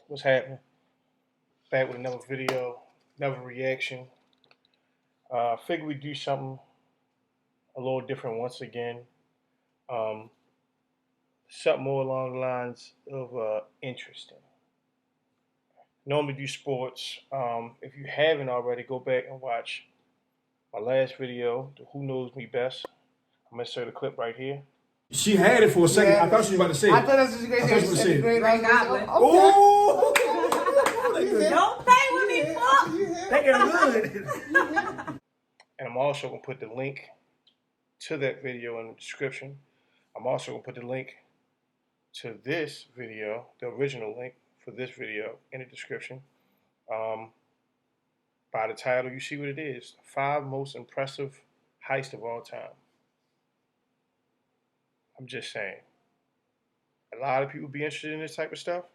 What's happening? Back with another video, another reaction. Figure we do something a little different once again. Um, Something more along the lines of interesting. Normally do sports. If you haven't already, go back and watch my last video, the Who Knows Me Best. I'm gonna insert a clip right here. She had it for a second. Yeah. I thought she was about to say it. I thought that's what you guys I thought she was said. saying Great Goblin. Oh! Don't play with me, fuck. They get good. And I'm also gonna put the link to that video in the description. I'm also gonna put the link to this video, the original link for this video, in the description. By the title, you see what it is: 5 most impressive heists of all time. I'm just saying. A lot of people be interested in this type of stuff,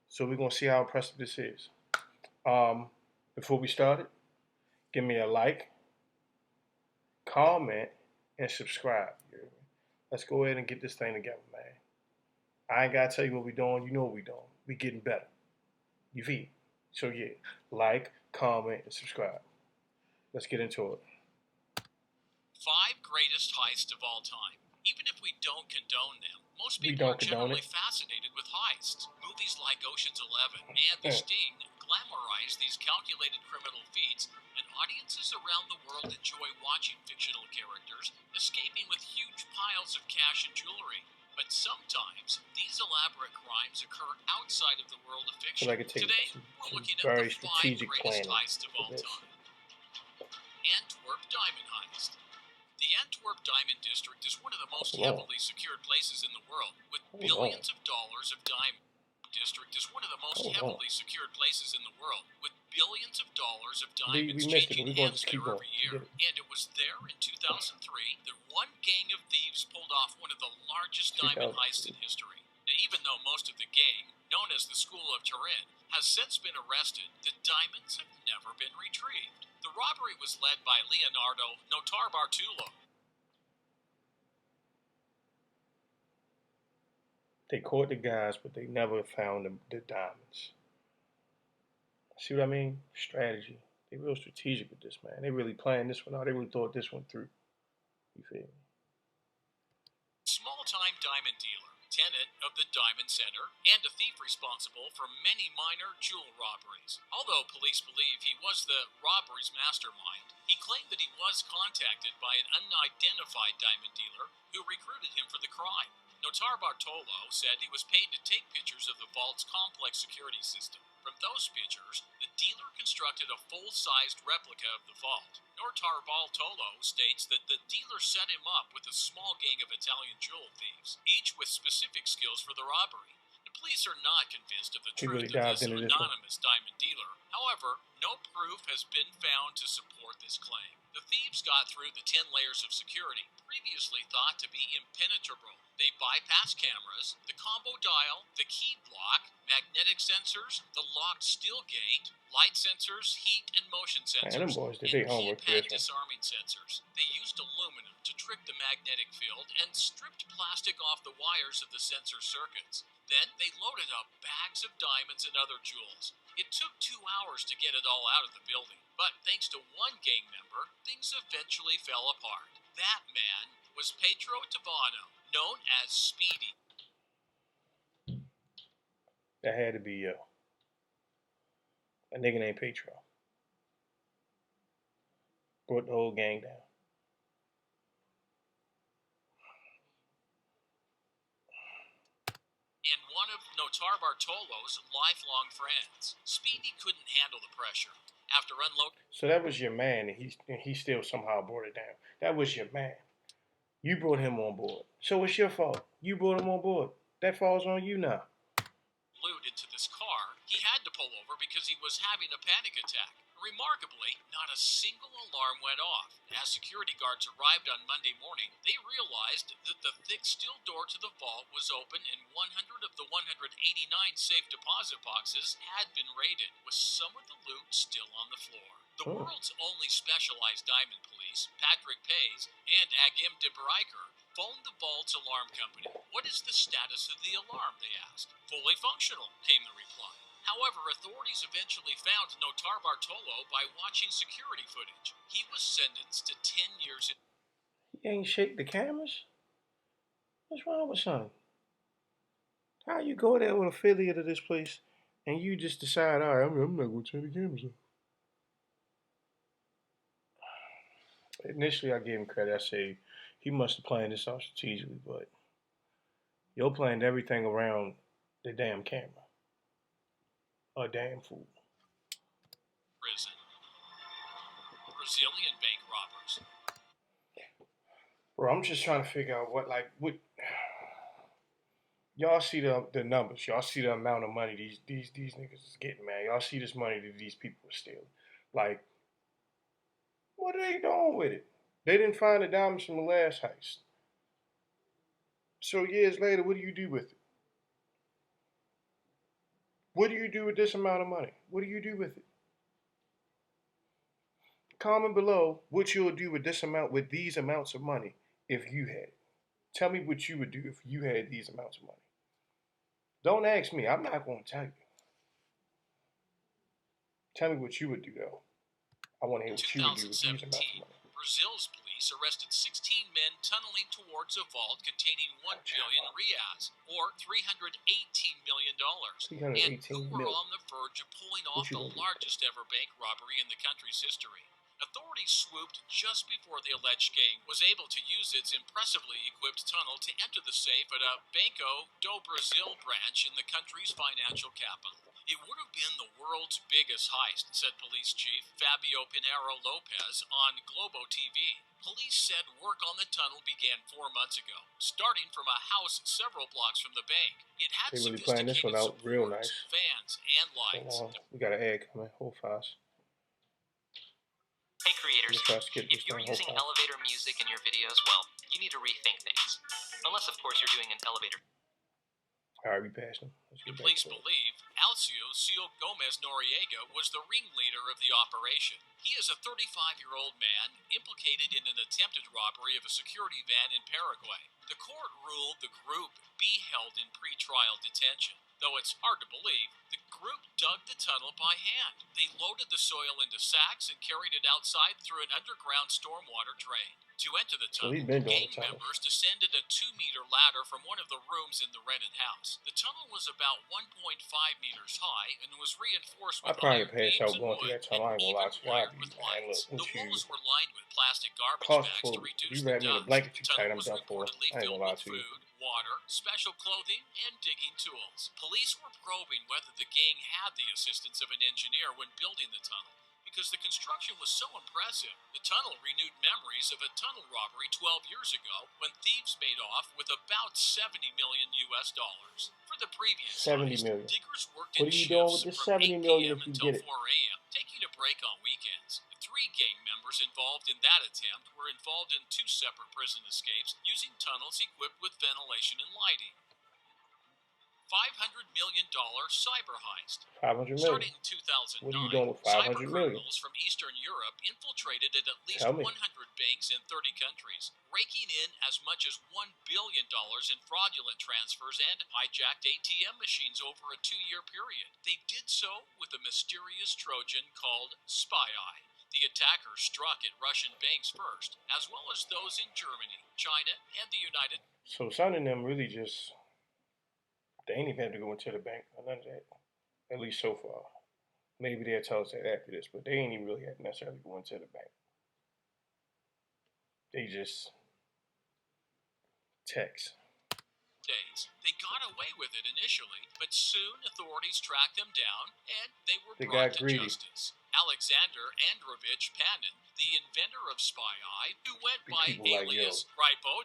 so we're gonna see how impressive this is. Before we start it, give me a like, comment, and subscribe. Let's go ahead and get this thing together, man. I ain't gotta tell you what we're doing. You know what we're doing. We getting better. You feel? So yeah, like, comment, and subscribe. Let's get into it. 5 greatest heists of all time. Even if we don't condone them, most people are generally fascinated with heists. Movies like Ocean's 11 and The Sting glamorize these calculated criminal feats, and audiences around the world enjoy watching fictional characters escaping with huge piles of cash and jewelry. But sometimes, these elaborate crimes occur outside of the world of fiction. Today, we're looking at the 5 greatest heists of all time. Antwerp Diamond Heist. The Antwerp Diamond District is one of the most heavily secured places in the world, with billions of dollars of diamonds. District is one of the most heavily secured places in the world, with billions of dollars of diamonds changing hands there every year. And it was there in 2003 that one gang of thieves pulled off one of the largest diamond heists in history. Now, even though most of the gang, known as the School of Turin, has since been arrested, the diamonds have never been retrieved. The robbery was led by Leonardo Notarbartolo. They caught the guys, but they never found the diamonds. See what I mean? Strategy. They real strategic with this, man. They really planned this one out. They really thought this one through. You feel me? Small-time diamond dealer, tenant of the Diamond Center, and a thief responsible for many minor jewel robberies. Although police believe he was the robbery's mastermind, he claimed that he was contacted by an unidentified diamond dealer who recruited him for the crime. Notarbartolo said he was paid to take pictures of the vault's complex security system. From those pictures, the dealer constructed a full-sized replica of the vault. Notarbartolo states that the dealer set him up with a small gang of Italian jewel thieves, each with specific skills for the robbery. The police are not convinced of the truth of this anonymous diamond dealer. However, no proof has been found to support this claim. The thieves got through the 10 layers of security, previously thought to be impenetrable. They bypassed cameras, the combo dial, the key block, magnetic sensors, the locked steel gate, light sensors, heat and motion sensors, and keypad disarming sensors. They used aluminum to trick the magnetic field and stripped plastic off the wires of the sensor circuits. Then they loaded up bags of diamonds and other jewels. It took 2 hours to get it all out of the building, but thanks to one gang member, things eventually fell apart. That man was Pedro Tavano, known as Speedy. That had to be a nigga named Pedro. Brought the whole gang down. And one of Notarbartolo's lifelong friends. Speedy couldn't handle the pressure. After unloading... So that was your man, and he still somehow brought it down. That was your man. You brought him on board. So it's your fault. You brought him on board. That falls on you now. Into this car, he had to pull over because he was having a panic attack. Remarkably, not a single alarm went off. As security guards arrived on Monday morning, they realized that the thick steel door to the vault was open and 100 of the 189 safe deposit boxes had been raided, with some of the loot still on the floor. The Oh. world's only specialized diamond police, Patrick Pays and Agim de Breiker, phoned the vault's alarm company. "What is the status of the alarm?" they asked. "Fully functional," came the reply. However, authorities eventually found Notar Bartolo by watching security footage. He was sentenced to 10 years in. He ain't shake the cameras? What's wrong with son? How you go there with an affiliate of this place and you just decide, all right, I'm not going to turn the cameras off? Initially, I gave him credit. I say he must have planned this out strategically, but yo planned everything around the damn camera. A damn fool. Prison. Brazilian bank robbers. Bro, I'm just trying to figure out what y'all see the numbers. Y'all see the amount of money these niggas is getting, man. Y'all see this money that these people are stealing. Like, what are they doing with it? They didn't find the diamonds from the last heist. So years later, what do you do with it? What do you do with this amount of money? What do you do with it? Comment below what you'll do with these amounts of money if you had it. Tell me what you would do if you had these amounts of money. Don't ask me. I'm not going to tell you. Tell me what you would do, though. I want to hear what you would do with these amounts of money. Brazil's police arrested 16 men tunneling towards a vault containing 1 billion reais, or $318 million, and who were on the verge of pulling off the largest ever bank robbery in the country's history. Authorities swooped just before the alleged gang was able to use its impressively equipped tunnel to enter the safe at a Banco do Brasil branch in the country's financial capital. "It would have been the world's biggest heist," said Police Chief Fabio Pinheiro Lopez on Globo TV. Police said work on the tunnel began 4 months ago, starting from a house several blocks from the bank. It had They really playing this one out real nice. Fans and lights. We got an ad coming. Hold fast. Hey creators, if you're using elevator music in your videos, well, you need to rethink things. Unless, of course, you're doing an elevator. Alright, we passed him. The police believe Alcio Gomez Noriega was the ringleader of the operation. He is a 35-year-old man implicated in an attempted robbery of a security van in Paraguay. The court ruled the group be held in pre-trial detention. Though it's hard to believe, the group dug the tunnel by hand. They loaded the soil into sacks and carried it outside through an underground stormwater drain. To enter the tunnel, gang members descended a 2-meter ladder from one of the rooms in the rented house. The tunnel was about 1.5 meters high and was reinforced with iron beams and wood, and even wired with lights. The walls were lined with plastic garbage bags to reduce the dust. The tunnel was reportedly filled with food, water, special clothing, and digging tools. Police were probing whether the gang had the assistance of an engineer when building the tunnel, because the construction was so impressive. The tunnel renewed memories of a tunnel robbery 12 years ago when thieves made off with about $70 million. For the previous heist, diggers worked in shifts from 8 p.m. until 4 a.m., taking a break on weekends. The 3 gang members involved in that attempt were involved in 2 separate prison escapes using tunnels equipped with ventilation and lighting. $500 million cyber heist. Starting in 2009, cyber criminals from Eastern Europe infiltrated at least 100 banks in 30 countries, raking in as much as $1 billion in fraudulent transfers and hijacked ATM machines over a 2-year period. They did so with a mysterious Trojan called Spy Eye. The attackers struck at Russian banks first, as well as those in Germany, China, and the United States. So some of them really just, they ain't even have to go into the bank or none of that. At least so far. Maybe they'll tell us that after this, but they ain't even really have to necessarily go into the bank. They just text. They got away with it initially, but soon authorities tracked them down and they were brought to justice. Alexander Androvich Panin, the inventor of Spy Eye, who went by People like alias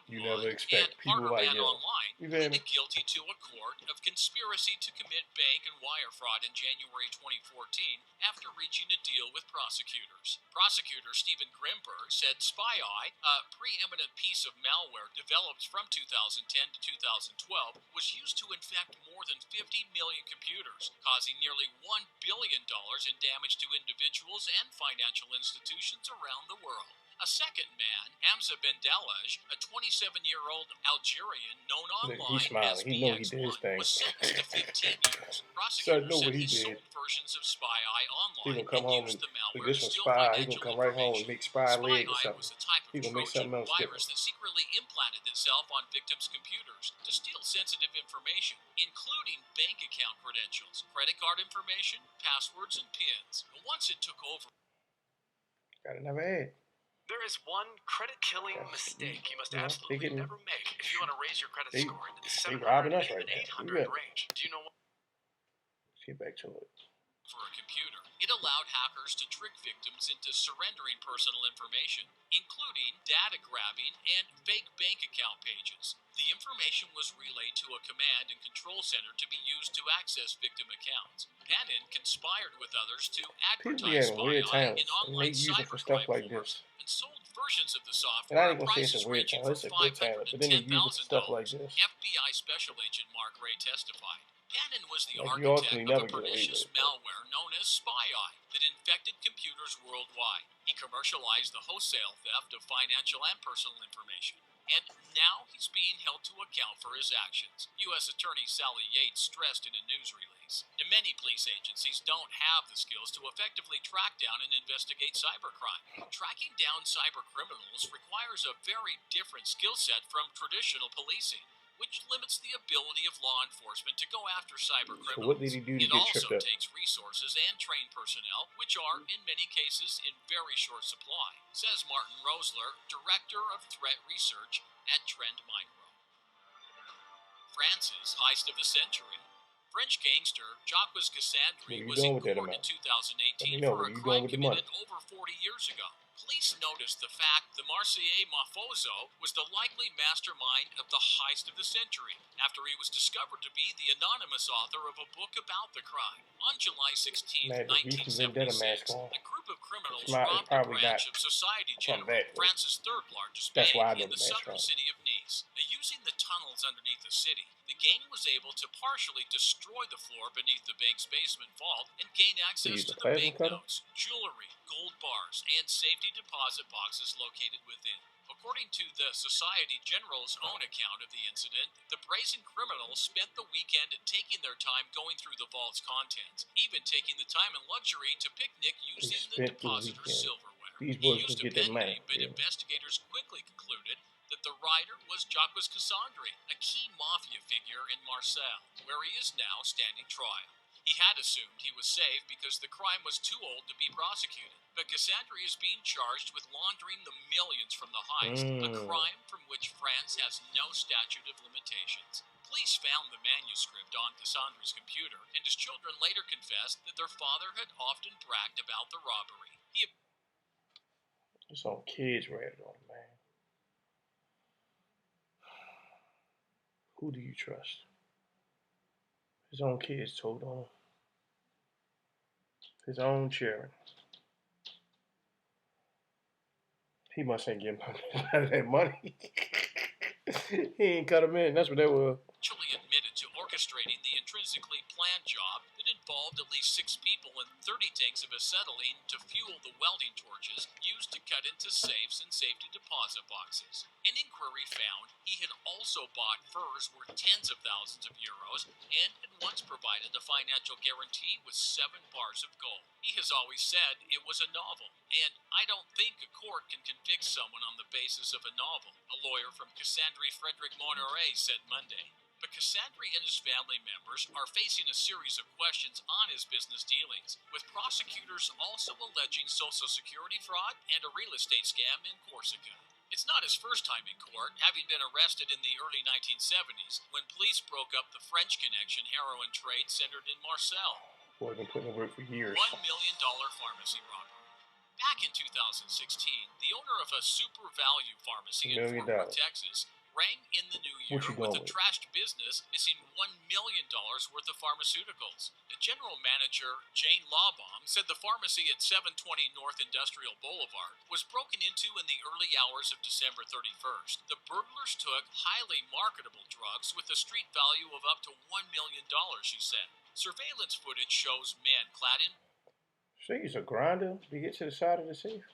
you never Rybodmon expect and people like Harderman Online, You feel me? pleaded guilty to a court of conspiracy to commit bank and wire fraud in January 2014 after reaching a deal with prosecutors. Prosecutor Stephen Grimberg said Spy Eye, a preeminent piece of malware developed from 2010 to 2012, was used to infect more than 50 million computers, causing nearly $1 billion in damage to individuals and financial institutions around the world. A second man, Hamza Bendelaj, a 27-year-old Algerian known Look, online he's smiling. as He know he did his BX1, thing. was sentenced to 15 years. Son Prosecutors know said what he he did. sold versions of Spy Eye He online gonna come and home used and the look, malware this to one steal spy. He financial gonna come right home and information. make spy Spy leg or Eye something. was a type of He gonna make Trojan something else virus different. that secretly implanted itself on victims' computers to steal sensitive information, including bank account credentials, credit card information, passwords, and PINs. And once it took over, Gotta never had. There is one credit-killing mistake you must absolutely never make if you want to raise your credit score into the 700 robbing us and right even now. 800 range. Do you know what? Let's get back to it. for a computer. It allowed hackers to trick victims into surrendering personal information, including data grabbing and fake bank account pages. The information was relayed to a command and control center to be used to access victim accounts. Panin conspired with others to People be advertise having Spy weird Eye talents, in and they online use it for stuff cybercrime like forums this. and sold versions of the And I software ain't at gonna say it's prices a weird ranging talent. from It's a good talent, $500 but to then they use it for stuff like $10,000. this. FBI Special Agent Mark Ray testified. Panin was the Like, you ultimately architect of never a get away with pernicious it. malware known as Spy Eye that infected computers worldwide. He commercialized the wholesale theft of financial and personal information. And now he's being held to account for his actions, U.S. Attorney Sally Yates stressed in a news release. And many police agencies don't have the skills to effectively track down and investigate cybercrime. Tracking down cybercriminals requires a very different skill set from traditional policing, which limits the ability of law enforcement to go after cybercriminals. So what did he do to It get also tripped up? takes resources and trained personnel, which are, in many cases, in very short supply, says Martin Rosler, Director of Threat Research at Trend Micro. France's Heist of the Century. French gangster Jacques Cassandre What are you was doing in with that court in amount? Let 2018 me know. for What are a you crime doing with the money? committed over 40 years ago. Police noticed the fact the Marseillais Mafoso was the likely mastermind of the heist of the century after he was discovered to be the anonymous author of a book about the crime. On July 16, Man, the V from Vendetta mask 1976, on. a group of criminals It's robbed a probably branch not of Societe from Generale, that, but France's third largest that's bank, why I know in the the mask southern on. city of Nice. Using the tunnels underneath the city, the gang was able to partially destroy the floor beneath the bank's basement vault and gain access Use to a the plasma cutter? banknotes, jewelry, gold bars, and safety deposit boxes located within. According to the Society General's own account of the incident, the brazen criminals spent the weekend taking their time going through the vault's contents, even taking the time and luxury to picnic using the spent the depositor's weekend. silverware. These He boys used can a get their pen money. name, but Yeah. investigators quickly concluded that the rider was Jacques Cassandre, a key mafia figure in Marseille, where he is now standing trial. He had assumed he was safe because the crime was too old to be prosecuted, but Cassandre is being charged with laundering the millions from the heist, a crime from which France has no statute of limitations. Police found the manuscript on Cassandre's computer, and his children later confessed that their father had often bragged about the robbery. It's on kids ratted on him, man. Who do you trust? His own kids told on him. His own children. He must ain't getting none of that money. He ain't cut him in. That's what that was. Actually admitted to orchestrating the intrinsically planned job that involved at least 6 people and 30 tanks of acetylene to fuel the welding torches used to cut into safes and safety deposit boxes. An inquiry found he had also bought furs worth tens of thousands of euros and had once provided a financial guarantee with 7 bars of gold. He has always said it was a novel, and I don't think a court can convict someone on the basis of a novel, a lawyer from Cassandre Frederick Monneray said Monday. But Cassandre and his family members are facing a series of questions on his business dealings, with prosecutors also alleging Social Security fraud and a real estate scam in Corsica. It's not his first time in court, having been arrested in the early 1970s when police broke up the French Connection heroin trade centered in Marseille. Boy, been putting in work for years. $1 million pharmacy robbery. Back in 2016, the owner of a super value pharmacy in $1 million. Fort Worth, Texas, rang in the new year What you with going a with? trashed business missing $1 million worth of pharmaceuticals. The general manager, Jane Lawbaum, said the pharmacy at 720 North Industrial Boulevard was broken into in the early hours of December 31st. The burglars took highly marketable drugs with a street value of up to $1 million, she said. Surveillance footage shows men clad in So they use a grinder to get to the side of the safe?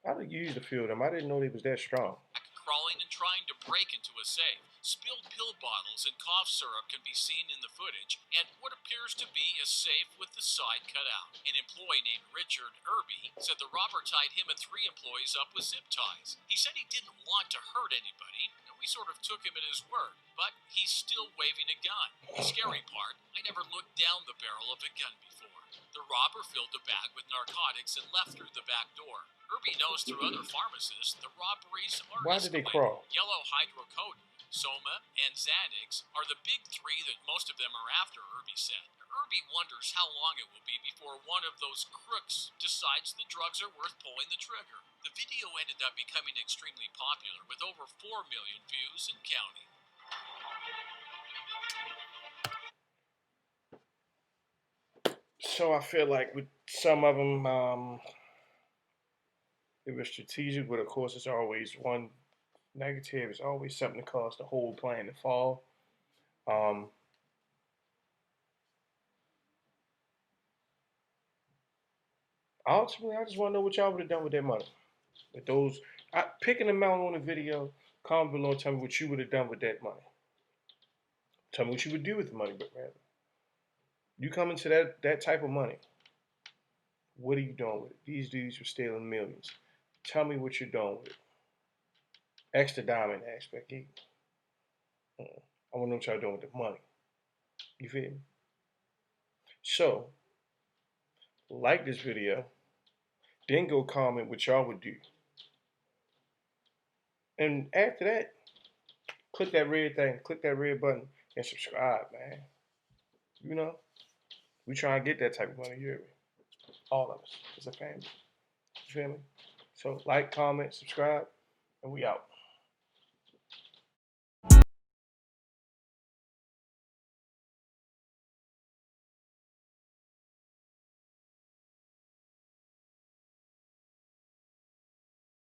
How did you use to feel them? I didn't know they was that strong. crawling and trying to break into a safe. Spilled pill bottles and cough syrup can be seen in the footage, and what appears to be a safe with the side cut out. An employee named Richard Irby said the robber tied him and 3 employees up with zip ties. He said he didn't want to hurt anybody, and we sort of took him at his word, but he's still waving a gun. The scary part, I never looked down the barrel of a gun before. The robber filled a bag with narcotics and left through the back door. Irby knows through other pharmacists the robberies are Why did they escalating. crawl? Yellow hydrocodone, Soma, and Xanax are the big 3 that most of them are after, Irby said. Irby wonders how long it will be before one of those crooks decides the drugs are worth pulling the trigger. The video ended up becoming extremely popular with over 4 million views and counting. So I feel like with some of them, it was strategic, but of course, it's always one negative. It's always something to cause the whole plan to fall. Um, Ultimately, I just want to know what y'all would have done with that money. With those, picking them out on the video, comment below and tell me what you would have done with that money. Tell me what you would do with the money, but rather. You come into that type of money. What are you doing with it? These dudes were stealing millions. Tell me what you're doing with it. Extra diamond aspect. I want to know what y'all doing with the money. You feel me? So, like this video, then go comment what y'all would do. And after that, click that red thing, click that red button, and subscribe, man. You know, we try and get that type of money, you hear me? All of us as a family. You feel me? So like, comment, subscribe, and we out.